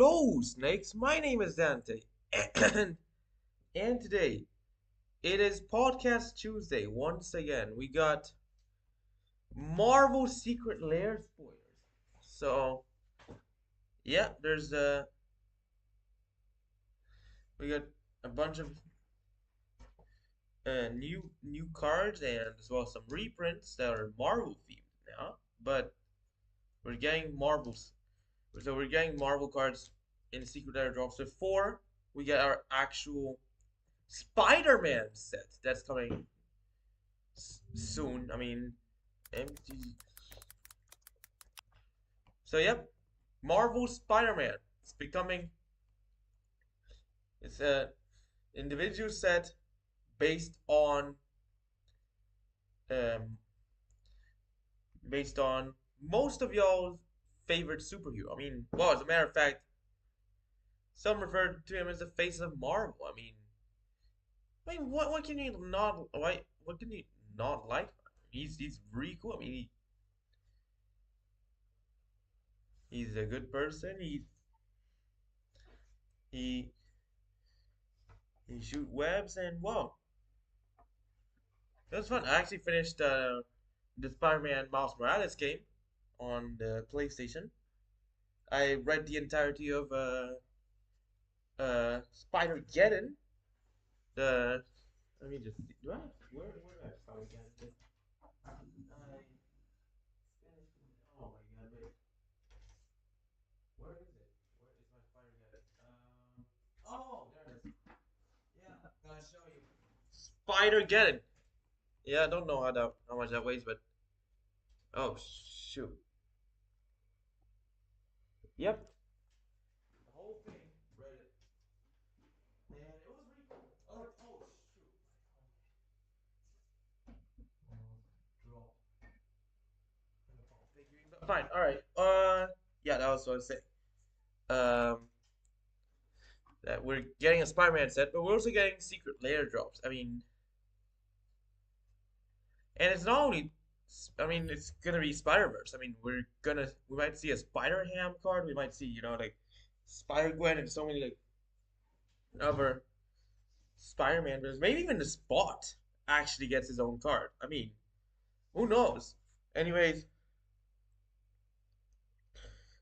Hello, snakes. My name is Dante, and, and today it is Podcast Tuesday. Once again, we got Marvel Secret Lair spoilers. So yeah, we got a bunch of new cards and as well as some reprints that are Marvel themed now. But we're getting Marvels, so we're getting Marvel cards in Secret Lair drops before we get our actual Spider-Man set that's coming soon. I mean, MTG. So yep, Marvel Spider-Man. It's becoming. It's a individual set based on um based on most of y'all's favorite superhero. I mean, well, as a matter of fact, some refer to him as the face of Marvel. I mean, what can you not like? What can you not like? He's really cool. I mean, he's a good person. He he shoot webs and wow, it was fun. I actually finished the Spider-Man Miles Morales game on the PlayStation. I read the entirety of Spider-Geddon. The Let me just see. Do I where do I have Spider-Geddon? I finished. Oh my god! Wait, where is it? Where is my Spider-Geddon? Oh, there it is. Yeah, gotta show you. Spider-Geddon. Yeah, I don't know how much that weighs, but oh shoot. Yep, the whole thing. Read it, and it was really cool. Oh shoot. Drop. Figurine, but fine. All right. Yeah, that was what I was saying. Um, that we're getting a Spider-Man set, but we're also getting Secret Lair drops. I mean, and it's not only. I mean, it's gonna be Spider-Verse. I mean, we might see a Spider-Ham card. We might see, like Spider-Gwen and so many like other Spider-Man villains. Maybe even the Spot actually gets his own card. I mean, who knows? Anyways,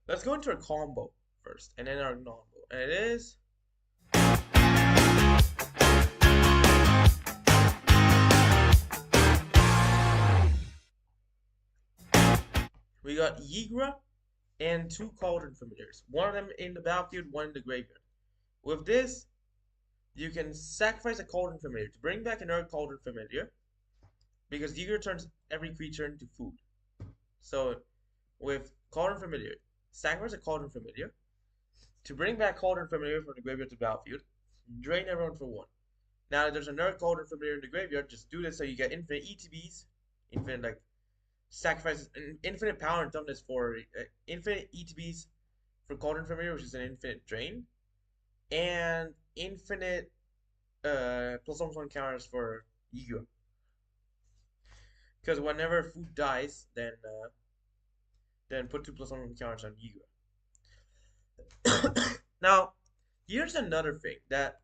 let's go into our combo first, and then our non-combo, and it is. We got Yigra and two Cauldron Familiars. One of them in the battlefield, one in the graveyard. With this, you can sacrifice a Cauldron Familiar to bring back another Cauldron Familiar, because Yigra turns every creature into food. So, with Cauldron Familiar, sacrifice a Cauldron Familiar to bring back Cauldron Familiar from the graveyard to the battlefield, drain everyone for one. Now that there's another Cauldron Familiar in the graveyard, just do this so you get infinite ETBs, infinite like sacrifices, infinite power and toughness for infinite ETBs for Cauldron Familiar, which is an infinite drain, and infinite +1/+1 counters for Yigra. Because whenever food dies, then put 2 +1 counters on Yigra. Now, here's another thing that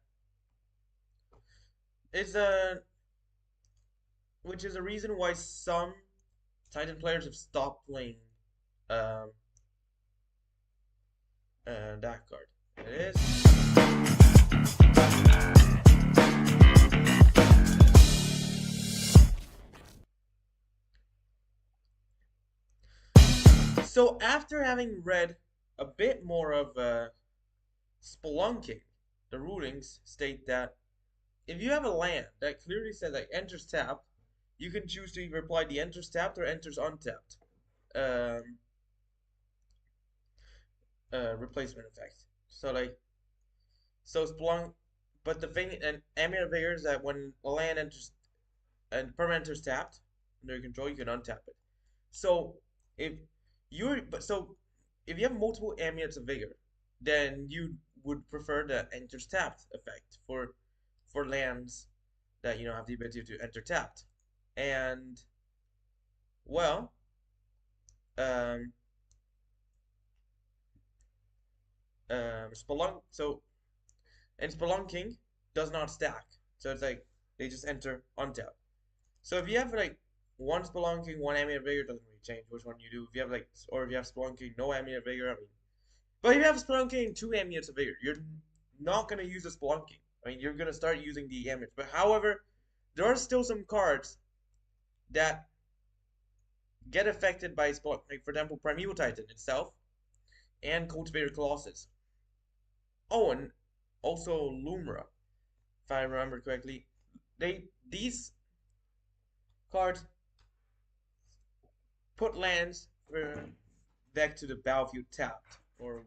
is which is a reason why some Titan players have stopped playing um, that card. It is. So after having read a bit more of Spelunking, the rulings state that if you have a land that clearly says like enters tapped, you can choose to either apply the enters tapped or enters untapped um, replacement effect. So Splunk, but the thing and Amulet Vigor is that when a land enters and permanent enters tapped under your control, you can untap it. So if if you have multiple Amulets of Vigor, then you would prefer the enters tapped effect for lands that have the ability to enter tapped. And well, um, Spelunk. So and spelunking does not stack. So it's like they just enter untapped. So if you have like one spelunking, one ambient vigor, doesn't really change which one you do. If you have like, or if you have spelunking, no ambient vigor, I mean, but if you have spelunking, two amulets of vigor, you're not gonna use the spelunking. I mean, you're gonna start using the amulets. But however, there are still some cards that get affected by spelunking. Like for example, Primeval Titan itself and Cultivator Colossus. Oh, and also Lumra, if I remember correctly. These cards put lands back to the battlefield tapped, or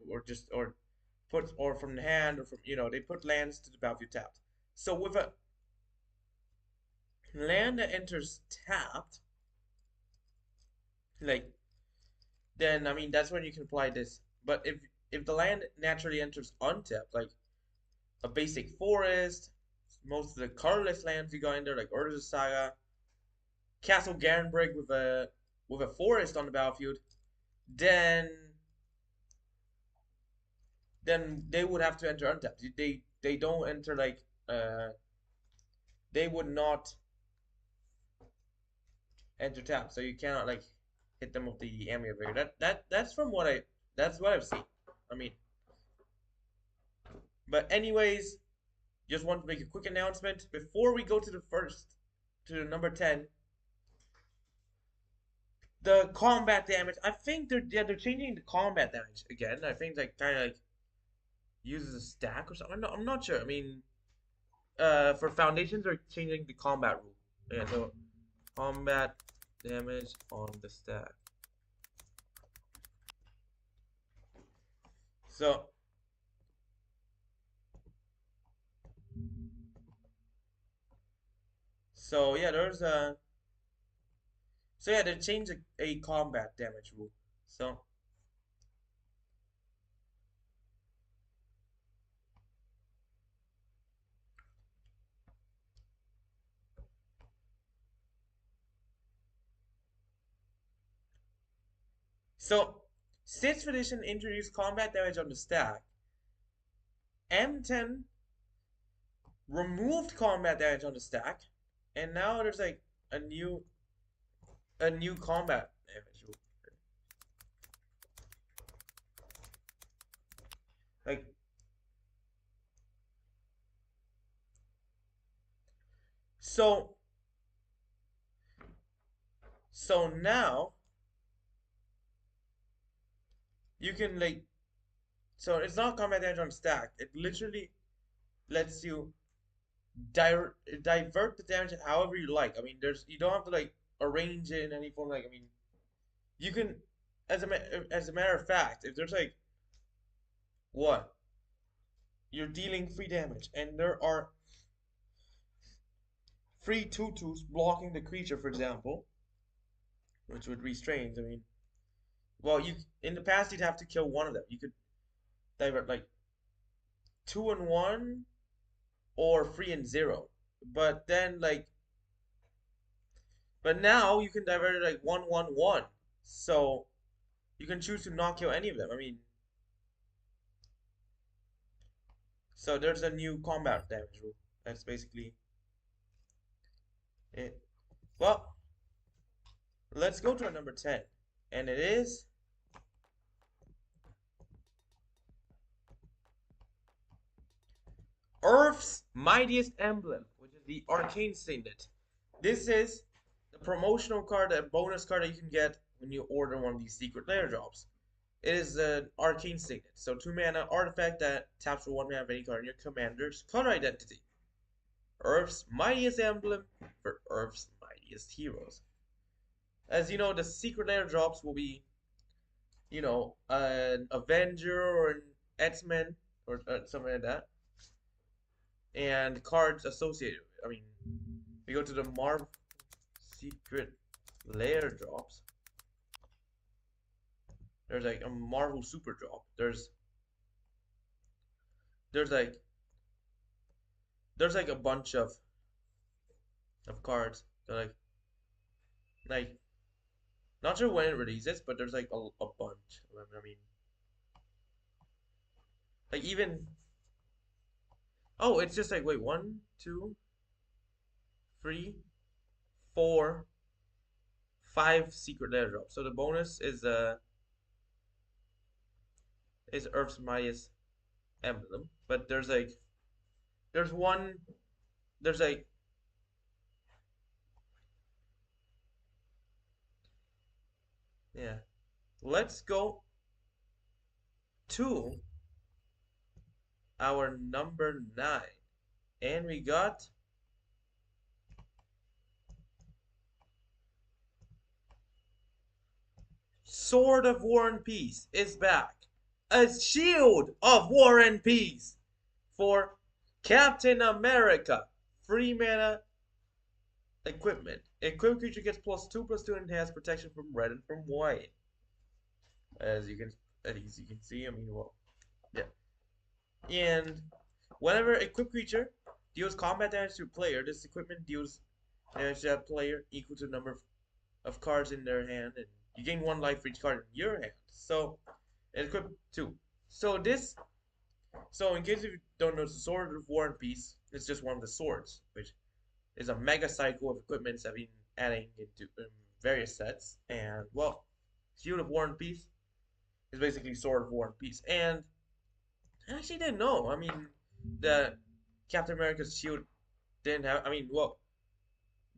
put or from the hand or from they put lands to the battlefield tapped. So with a land that enters tapped, like then I mean that's when you can apply this. But if the land naturally enters untapped, like a basic forest, most of the colorless lands you got in there, like Urza's Saga, Castle Garenbrig with a forest on the battlefield, then they would have to enter untapped. They don't enter like they would not enter tap, so you cannot like hit them with the amulet vigor. That's from what that's what I've seen. I mean, but anyways, just want to make a quick announcement before we go to the number 10. The combat damage. I think they're changing the combat damage again. I think like kind of like uses a stack or something. I'm not sure. I mean, for foundations, they're changing the combat rule. Yeah, so combat damage on the stack. So yeah, there's a yeah, they changed a combat damage rule. So so 6th edition introduced combat damage on the stack. M10 removed combat damage on the stack, and now there's like a new combat damage rule. Like so now you can like so it's not combat damage on stack. It literally lets you divert the damage however you like. I mean, you don't have to like arrange it in any form. Like I mean, you can as a matter of fact, if there's like what you're dealing free damage and there are free tutus blocking the creature, for example, which would restrain. I mean, well, you in the past you'd have to kill one of them. You could divert like 2 and 1 or 3 and 0, but then like but now you can divert it like 1 1 1. So you can choose to not kill any of them. I mean, so there's a new combat damage rule. That's basically it. Well, let's go to our number 10, and it is Earth's Mightiest Emblem, which is the Arcane Signet. This is the promotional card, a bonus card that you can get when you order one of these Secret Lair drops. It is an Arcane Signet, so 2 mana artifact that taps for 1 mana of any card in your commander's color identity. Earth's Mightiest Emblem for Earth's Mightiest Heroes. As you know, the Secret Lair drops will be, an Avenger or an X-Men or something like that, and cards associated. I mean, we go to the Marvel Secret Lair drops. There's like a Marvel Super drop. There's like a bunch of cards. They're like not sure when it releases, but there's like a bunch. I mean, Like even oh, it's just like wait, one, two, three, four, five secret lair drops. So the bonus is Earth's mightiest emblem, but there's one there's like yeah. Let's go to our number 9. And we got Sword of War and Peace is back. A Shield of War and Peace for Captain America. Free mana equipment. Equipped creature gets +2/+2 and has protection from red and from white. As you can see, I mean well yeah. And whenever equipped creature deals combat damage to a player, this equipment deals damage to that player equal to the number of cards in their hand, and you gain 1 life for each card in your hand. So it's equipped 2. So this so in case you don't know, the Sword of War and Peace is just one of the swords, which is a mega cycle of equipments I've been adding into various sets. And well, Shield of War and Peace is basically Sword of War and Peace. And I actually didn't know. I mean, that Captain America's shield didn't have. I mean, well,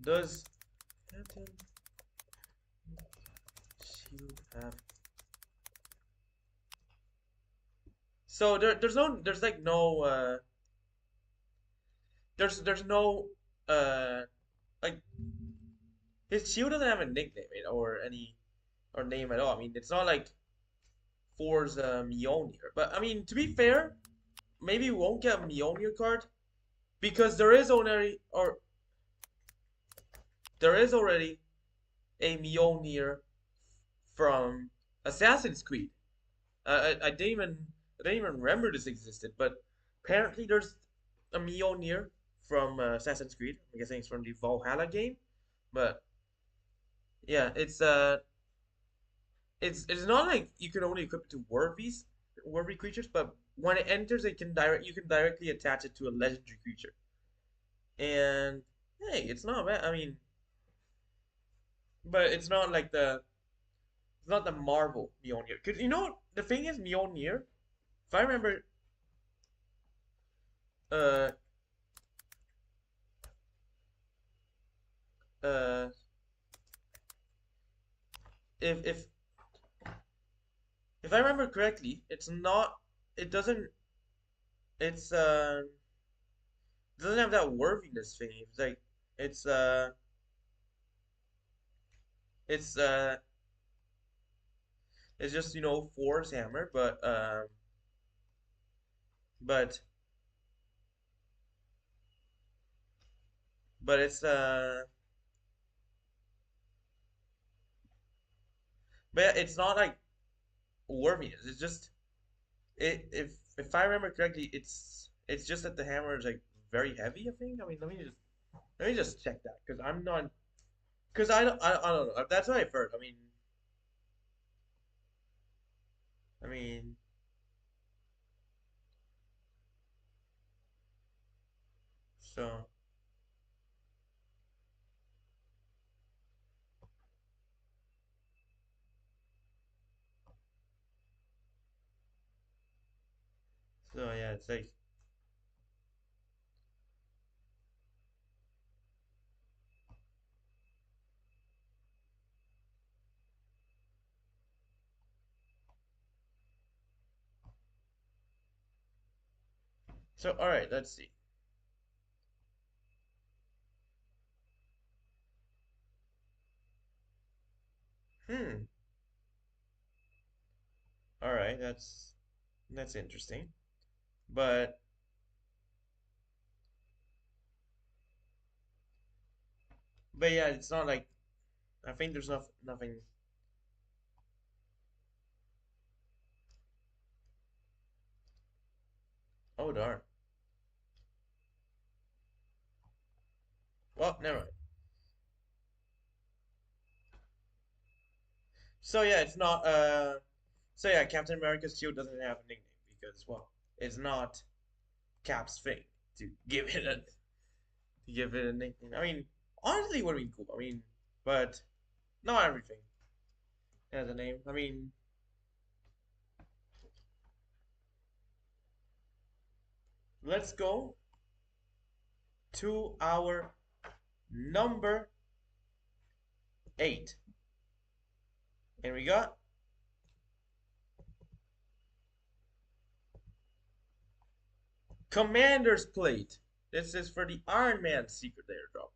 does Captain Shield have? So there's like no there's no uh like his shield doesn't have a nickname or any or name at all. I mean, it's not like Forza Mjolnir. But I mean, to be fair, maybe we won't get a Mjolnir card because there is already a Mjolnir from Assassin's Creed. I didn't even remember this existed, but apparently there's a Mjolnir from Assassin's Creed. I'm guessing it's from the Valhalla game, but yeah, it's not like you can only equip it to worthy creatures, but when it enters, you can directly attach it to a legendary creature, and hey, it's not bad. I mean, but it's not the Marvel Mjolnir. Cause you know the thing is Mjolnir. If I remember, uh, uh, if if if I remember correctly, it's not. It doesn't. It's doesn't have that worthiness thing. It's like it's uh it's it's just Thor's hammer, but but it's not like worthiness. It's just if I remember correctly, it's just that the hammer is like very heavy. I think. I mean, let me just check that because I'm not because I don't know. That's what I've heard. I mean so yeah, it's like so. All right, let's see. Hmm. All right, that's interesting. But yeah, it's not like I think there's nothing. Oh darn. Well, never mind. So yeah, it's not. So yeah, Captain America's shield doesn't have a nickname because well, is not Cap's thing to give it a nickname. I mean, honestly, it would have been cool. I mean, but not everything has a name. I mean, let's go to our number 8. And we got Commander's Plate. This is for the Iron Man Secret Lair drop.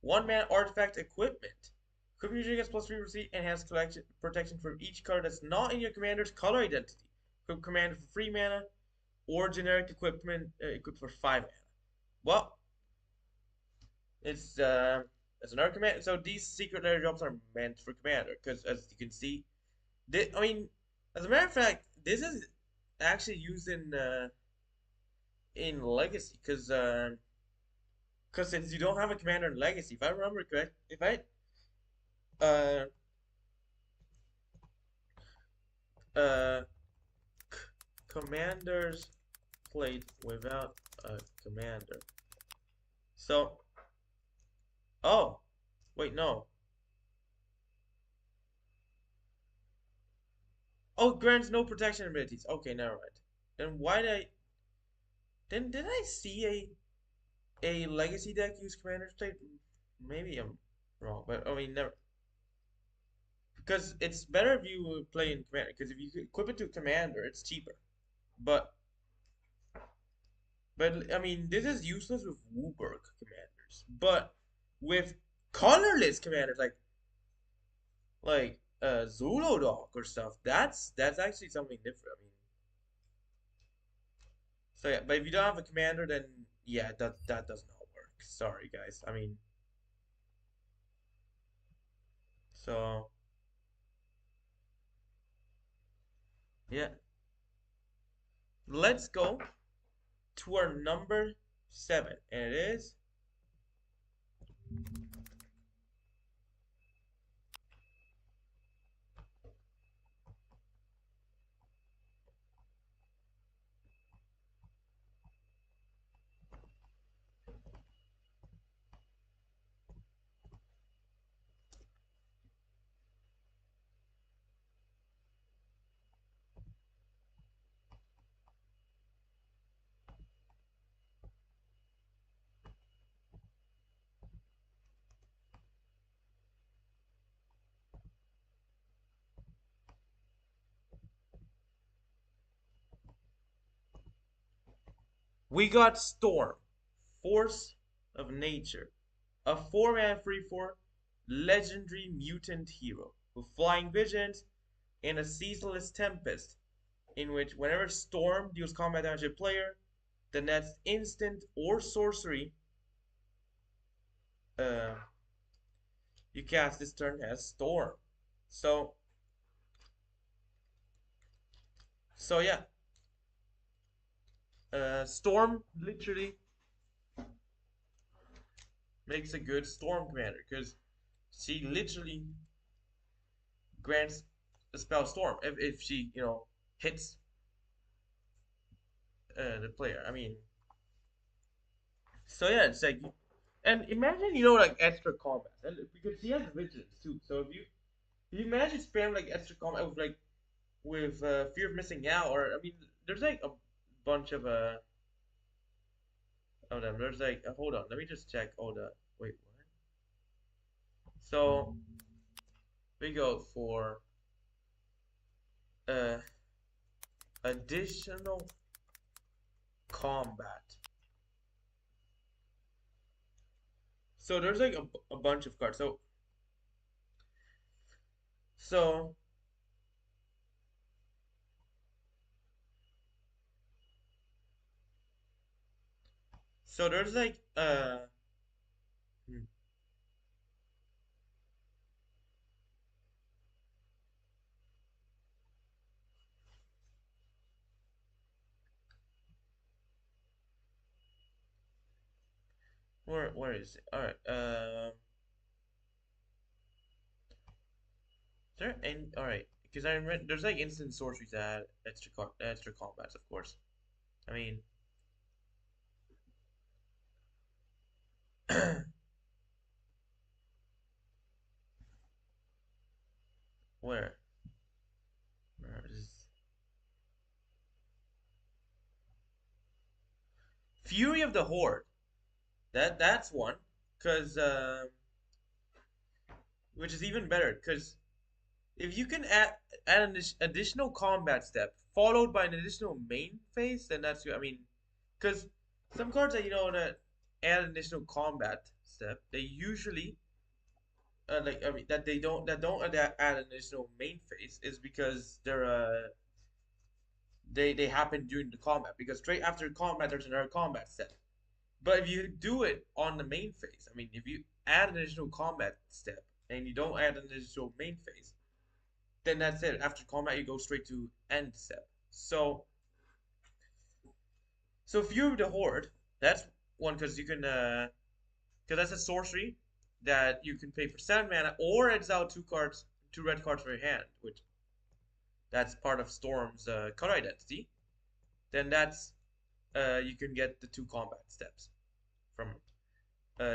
1-man artifact equipment. Equipment usually gets +3 receipt and has collection protection from each color that's not in your commander's color identity. Equip commander for 3 mana or generic equipment equipped for 5 mana. Well, it's another command. So these secret lair drops are meant for commander because, as you can see, I mean, as a matter of fact, this is actually used in legacy because since you don't have a commander in legacy, if I remember correct, if I uh uh commander's plate without a commander. So, oh, wait, no. Oh, grants no protection abilities. Okay, never mind. Then why did I? Then did I see a legacy deck use commander's plate? Maybe I'm wrong, but I mean never. Because it's better if you play in commander. Because if you equip it to commander, it's cheaper. But I mean this is useless with Wooburg commanders. But with colorless commanders like Zulodog or stuff, that's actually something different. I mean, so yeah, but if you don't have a commander, then yeah, that does not work. Sorry guys. I mean, so yeah, let's go to our number 7, and it is we got Storm, Force of Nature, a 4-man free 4 legendary mutant hero with flying visions and a ceaseless tempest, in which whenever Storm deals combat damage to a player, the next instant or sorcery uh, you cast this turn has Storm. So yeah, Storm literally makes a good Storm commander because she literally grants a spell Storm if she hits the player. I mean, so yeah, it's like, and imagine like extra combat, and because she has vigilance too. So if you imagine spam like extra combat with fear of missing out, or I mean, there's like a bunch of them. There's like hold on, let me just check all the wait what? So we go for uh additional combat. So there's like a bunch of cards. So there's like hmm, where is it? All right. There any all right? Because I remember there's like instant sorceries that add extra combats, of course. I mean, where? Where is Fury of the Horde? That's one, cause which is even better, cause if you can add an additional combat step followed by an additional main phase, then that's good. I mean, cause some cards that that add an additional combat step, they usually like I mean that don't add an additional main phase is because they happen during the combat because straight after combat there's another combat step. But if you do it on the main phase, I mean, if you add an additional combat step and you don't add an additional main phase, then that's it. After combat, you go straight to end step. So Fury of the Horde, that's one because you can because that's a sorcery that you can pay for 7 mana or exile two red cards from your hand, which that's part of Storm's color identity. Then that's you can get the 2 combat steps from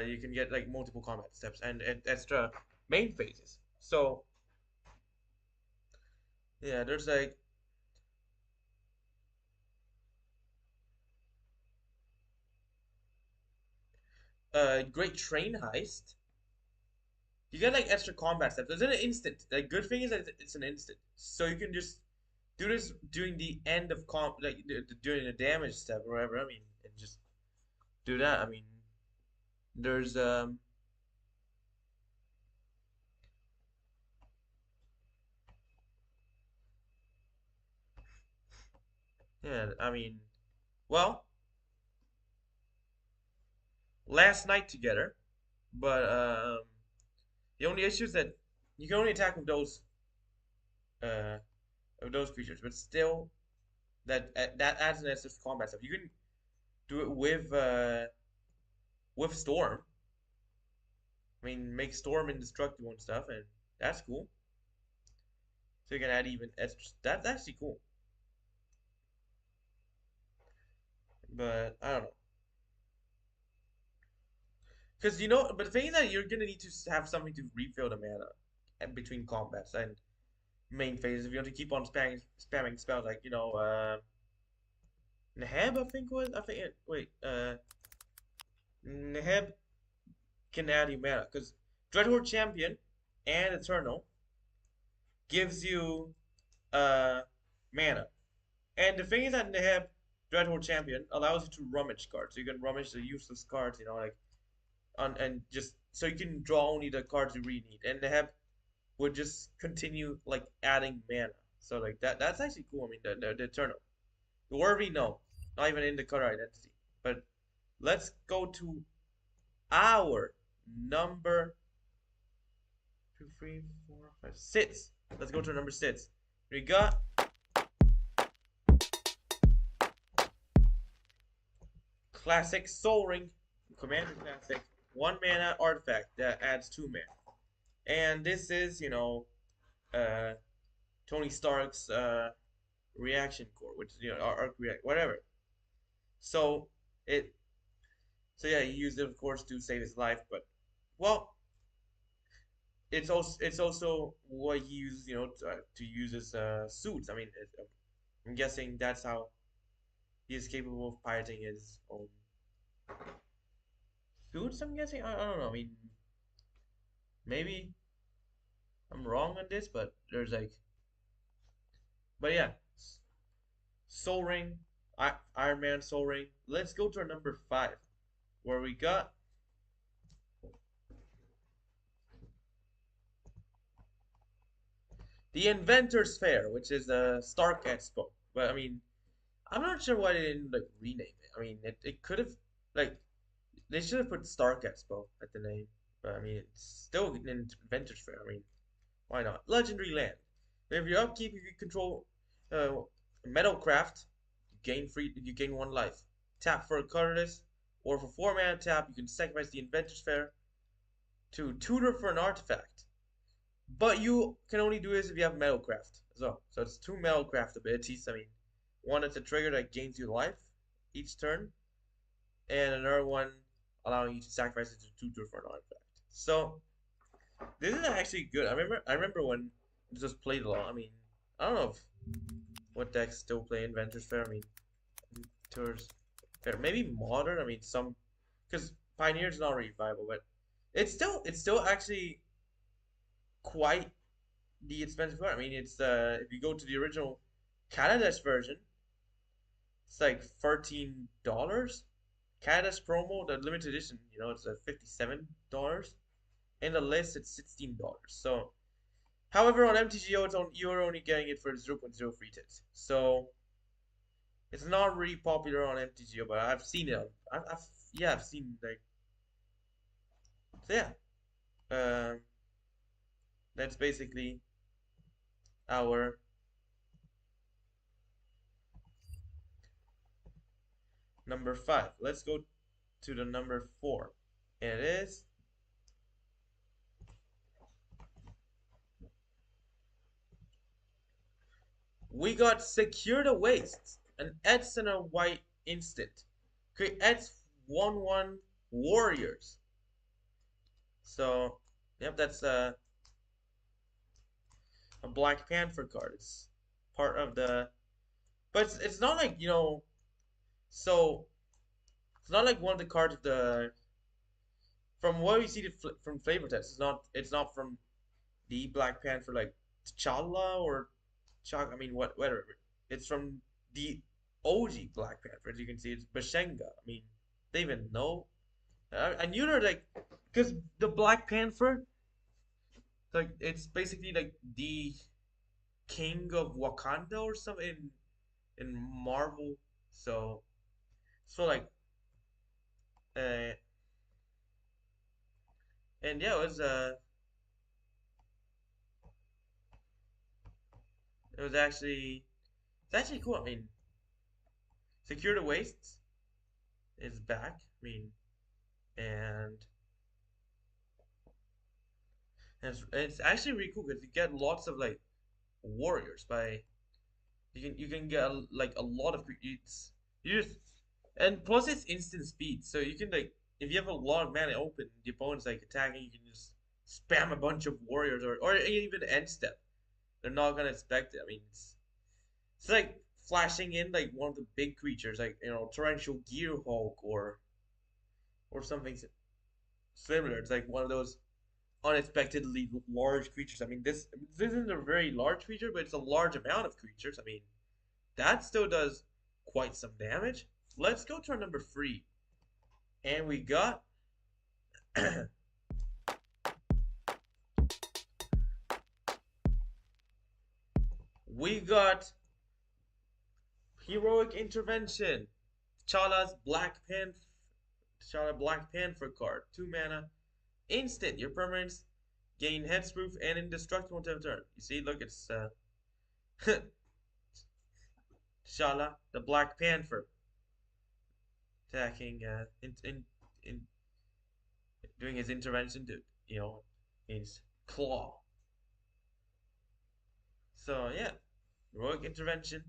you can get like multiple combat steps and extra main phases. So yeah, there's like great train heist. You get like extra combat steps. It's an instant. The good thing is that it's an instant, so you can just do this during the end of during the damage step or whatever. I mean, and just do that. I mean, there's yeah. I mean, well, last night together, but the only issue is that you can only attack uh with those creatures, but still that adds an extra combat stuff. You can do it with Storm. I mean, make Storm indestructible and stuff, and that's cool. So you can add even extra. That's actually cool. But I don't know, because but the thing is that you're gonna need to have something to refill the mana between combats and main phases if you want to keep on spamming spells like Neheb. I think was I think it, wait Neheb can add you mana because Dreadhorde Champion and Eternal gives you uh mana. And the thing is that Neheb Dreadhorde Champion allows you to rummage cards. So you can rummage the useless cards, like on and just so you can draw only the cards you really need. And Neheb would just continue like adding mana. So like that's actually cool. I mean the Eternal. The Worthy, no. Not even in the color identity. But let's go to our number 2, 3, 4, 5, 6. Let's go to number 6. We got Classic Soul Ring, Commander Classic, 1 mana artifact that adds 2 mana. And this is, Tony Stark's reaction core, which is arc react, whatever. So it, so yeah, he used it of course to save his life, but well, it's also what he used, to use his suits. I mean, I'm guessing that's how he is capable of piloting his own suits. I'm guessing. I don't know. I mean, maybe I'm wrong on this, but there's like, but yeah, Soul Ring, Iron Man Soul Ring. Let's go to our number 5, where we got the Inventor's Fair, which is a Stark Expo. But I mean, I'm not sure why they didn't like rename it. I mean, it could have like they should have put Stark Expo at the name. But I mean, it's still an Inventor's Fair. I mean, why not? Legendary Land. If you upkeep, you can control uh, Metalcraft. You gain 1 life. Tap for a colorless, or for 4 mana tap, you can sacrifice the Inventor's Fair to tutor for an artifact. But you can only do this if you have Metalcraft as well. So it's 2 Metalcraft abilities. I mean, one that's a trigger that gains you life, each turn, and another one allowing you to sacrifice it to 2 for an artifact. So this is actually good. I remember when this was played a lot. I mean, I don't know if what decks still play Inventors Fair. I mean, Tours Fair, maybe Modern. I mean, some because Pioneer's not really viable, but it's still actually quite the expensive card. I mean, it's if you go to the original Canada's version, it's like $13. Canada's promo, the limited edition, it's $57. In the list, it's $16. So, however, on MTGO, you're only getting it for 0.03 ticks. So, it's not really popular on MTGO, but I've seen it. I've seen like so yeah. Um, that's basically our number 5. Let's go to the number 4. And it is we got Secure the Waste, an X and a white instant. Create X 1/1 warriors. So, yep, that's a Black Panther card. It's part of the, but it's not like so it's not like one of the cards of the from what we see from flavor text. It's not from the Black Panther like T'Challa or Chaka. I mean, whatever. It's from the OG Black Panther. As you can see, it's Bashenga. I mean, they even know. I knew they're like, because the Black Panther, like it's basically like the king of Wakanda or something in Marvel. So like, uh, and yeah, it was actually it's actually cool. I mean, Secure the Wastes is back. I mean, and it's actually really cool because you get lots of like warriors by you can get like a lot of creates you just and plus it's instant speed, so you can like if you have a lot of mana open, the opponent's like attacking, you can just spam a bunch of warriors or even end step. They're not gonna expect it. I mean, it's like flashing in like one of the big creatures, like torrential Gearhulk or something similar. It's like one of those unexpectedly large creatures. I mean, this isn't a very large creature, but it's a large amount of creatures. I mean, that still does quite some damage. Let's go to our number 3, and we got Heroic Intervention, T'Challa Black Panther card, 2 mana, instant. Your permanents gain hexproof and indestructible until turn. You see, look, it's T'Challa the Black Panther attacking in doing his intervention to his claw. So yeah, heroic intervention,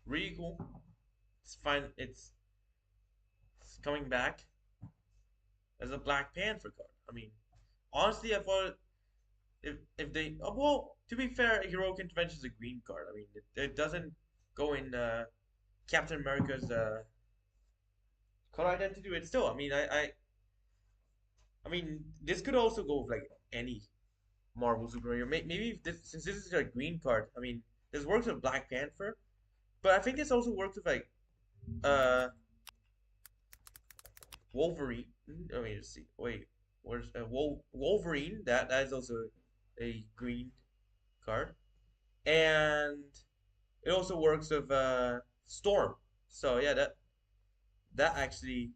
really cool. It's fine. It's coming back as a Black Panther card. I mean, honestly, I thought if they well, to be fair, heroic intervention is a green card. I mean, it doesn't go in Captain America's color identity, but still, I mean, I mean, this could also go with like any Marvel superhero. Maybe if since this is a green card, I mean, this works with Black Panther, but I think this also works with like uh Wolverine. Let me just see. Wait, where's Wolverine? That is also a green card, and it also works with Storm. So yeah, that actually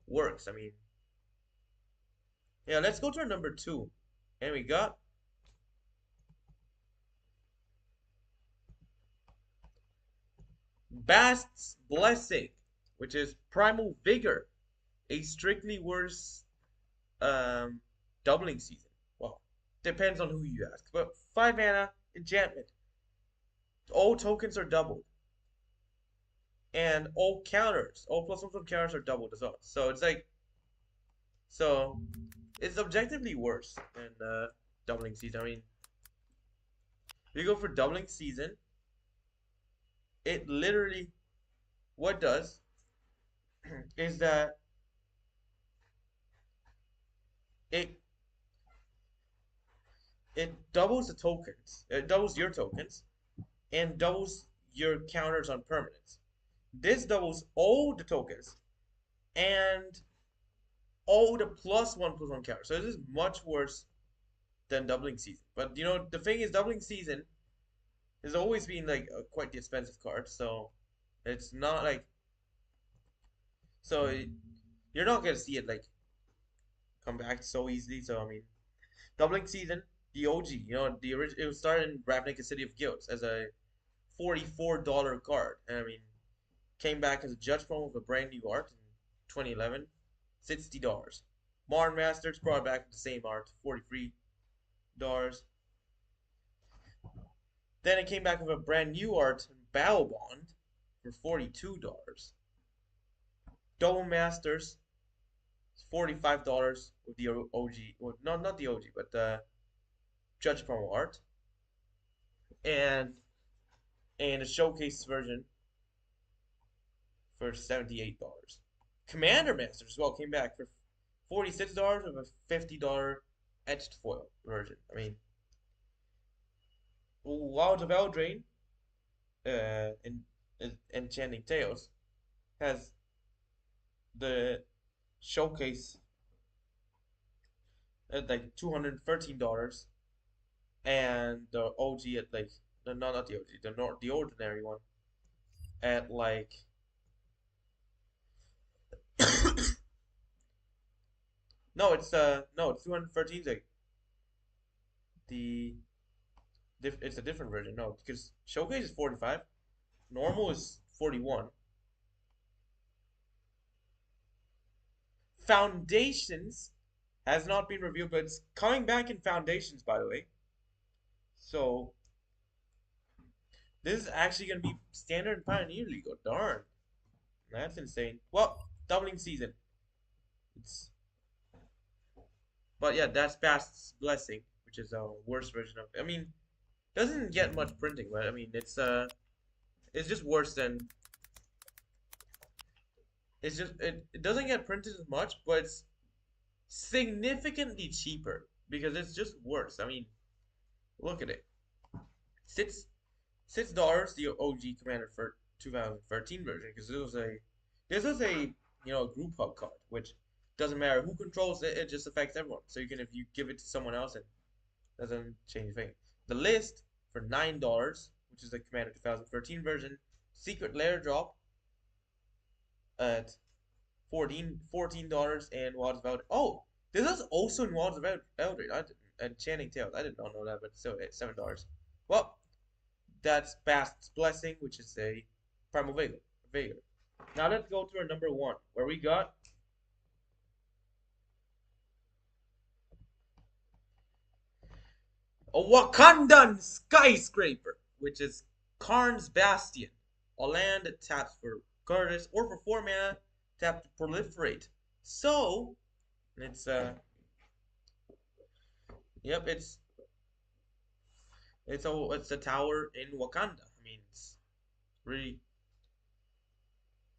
works. I mean, yeah. Let's go to our number 2, and we got Bast's Blessing, which is Primal Vigor, a strictly worse um, doubling season. Well, depends on who you ask. But 5 mana enchantment. All tokens are doubled. and all counters, all plus 1 from counters are doubled as well. So it's like, so it's objectively worse than doubling season. I mean, if you go for doubling season, it literally, what it does is that it it doubles the tokens, it doubles your tokens, and doubles your counters on permanents. This doubles all the tokens and all the +1/+1 counters. So this is much worse than doubling season. But you know, the thing is, doubling season has always been like a quite the expensive card, so it's not like, so you're not gonna see it like come back so easily. So I mean, doubling season, the OG, you know, the original, it was started in Ravnica City of Guilds as a $44 card, and I mean, came back as a judge promo with a brand new art in 2011, $60. Modern Masters brought back the same art, $43. Then it came back with a brand new art, Battle Bond, for $42. Double Masters, $45 with the OG, well, not the OG, but the Judge promo art, and a showcase version for $78. Commander Masters as well came back for $46 with a $50 etched foil version. I mean, Wilds of Eldraine, in Enchanting Tales, has the showcase at like $213, and the OG at like, no, not the OG, the ordinary one at like no, it's 213. Like the it's a different version. No, because showcase is 45, normal is 41. Foundations has not been revealed, but it's coming back in Foundations, by the way. So this is actually gonna be standard and Pioneer League. Oh, darn, that's insane. Well, doubling season. It's But yeah, that's Past's Blessing, which is a worse version of. I mean, doesn't get much printing, but I mean, it's just worse than. It's just it doesn't get printed as much, but it's significantly cheaper because it's just worse. I mean, look at it. $6 the OG Commander for 2013 version, because this was a group hug card, which doesn't matter who controls it, it just affects everyone. So you can, if you give it to someone else, it doesn't change a thing. The list for $9, which is the Commander 2013 version, Secret Lair drop at $14, and Wilds of Eldraine. Oh, this is also in Wilds of Eldraine. And Chanting Tales. I did not know that, but still, it's $7. Well, that's Past's Blessing, which is a Primal Veiler. Now let's go to our number one, where we got a Wakandan Skyscraper, which is Karn's Bastion. A land that taps for Curtis or for 4 mana, tap to proliferate. So, it's yep, it's a tower in Wakanda. I mean, it's really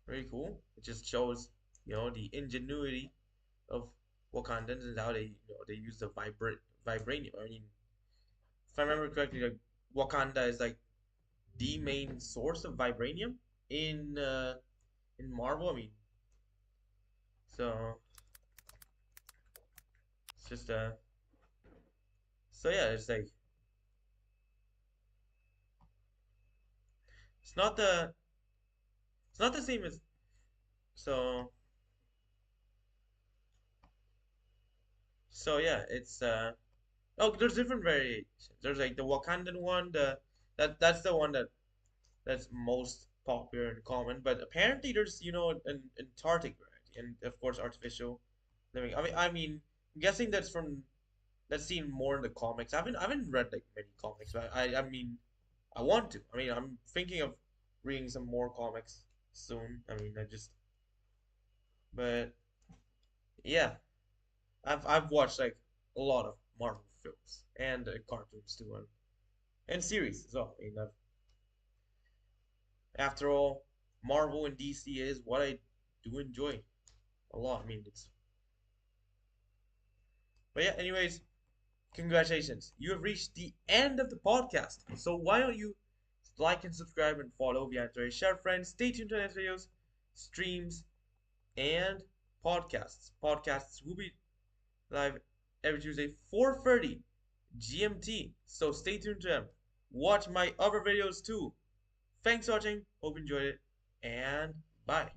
really cool. It just shows the ingenuity of Wakandans and how they use the vibranium. I mean, if I remember correctly, like Wakanda is like the main source of vibranium in Marvel. I mean, so it's just so yeah, it's not the it's not the same as so so yeah, it's oh, there's different variations. There's like the Wakandan one, that's the one that's most popular and common. But apparently there's an Antarctic variety, and of course artificial living. I mean, I'm guessing that's seen more in the comics. I haven't read like many comics, but I mean I want to. I mean, I'm thinking of reading some more comics soon. I mean, but yeah, I've watched like a lot of Marvel films and cartoons too, and series as well. I mean, after all, Marvel and DC is what I do enjoy a lot. I mean, it's but yeah. Anyways, congratulations, you have reached the end of the podcast. So why don't you like and subscribe and follow the answer, share friends, stay tuned to next videos, streams, and podcasts. Podcasts will be live every Tuesday, 4:30 GMT. So stay tuned to them. Watch my other videos too. Thanks for watching. Hope you enjoyed it. And bye.